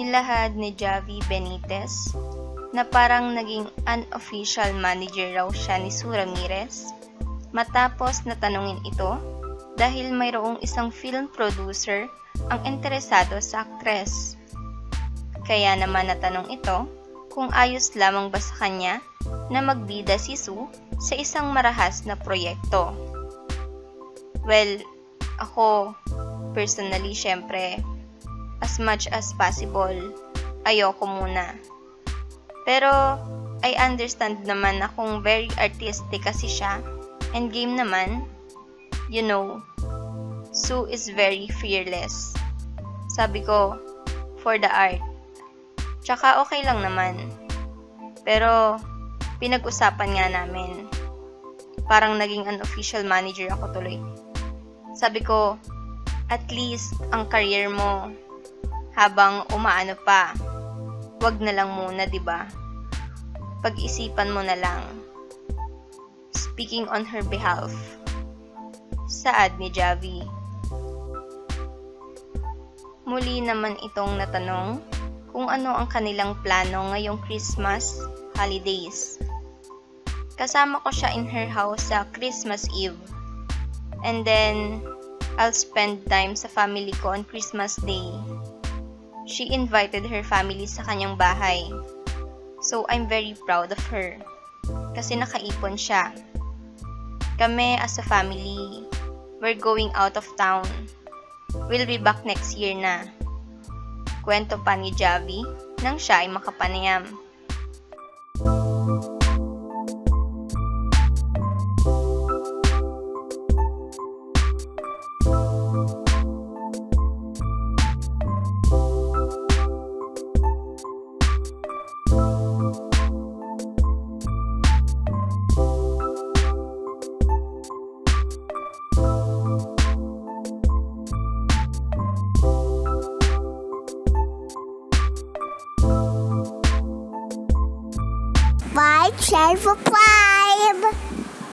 Inilahad ni Javi Benitez na parang naging unofficial manager raw siya ni Sue Ramirez matapos na tanungin ito dahil mayroong isang film producer ang interesado sa aktres. Kaya naman natanong ito kung ayos lamang ba sa kanya na magbida si Sue sa isang marahas na proyekto. Well, ako personally syempre as much as possible ayoko muna. Pero I understand naman na kung very artistic kasi siya and game naman, you know, Sue is very fearless. Sabi ko, for the art. Tsaka okay lang naman. Pero pinag-usapan nga namin. Parang naging unofficial manager ako tuloy. Sabi ko, at least ang career mo habang umaano pa, wag na lang muna, 'di ba? Pag-isipan mo na lang. Speaking on her behalf. Saad ni Javi. Muli naman itong natanong kung ano ang kanilang plano ngayong Christmas holidays. Kasama ko siya in her house sa Christmas Eve. And then, I'll spend time sa family ko on Christmas Day. She invited her family sa kanyang bahay. So, I'm very proud of her. Kasi nakaipon siya. Kami as a family, we're going out of town. We'll be back next year na. Kwento pa ni Javi nang siya ay makapanayam. Share for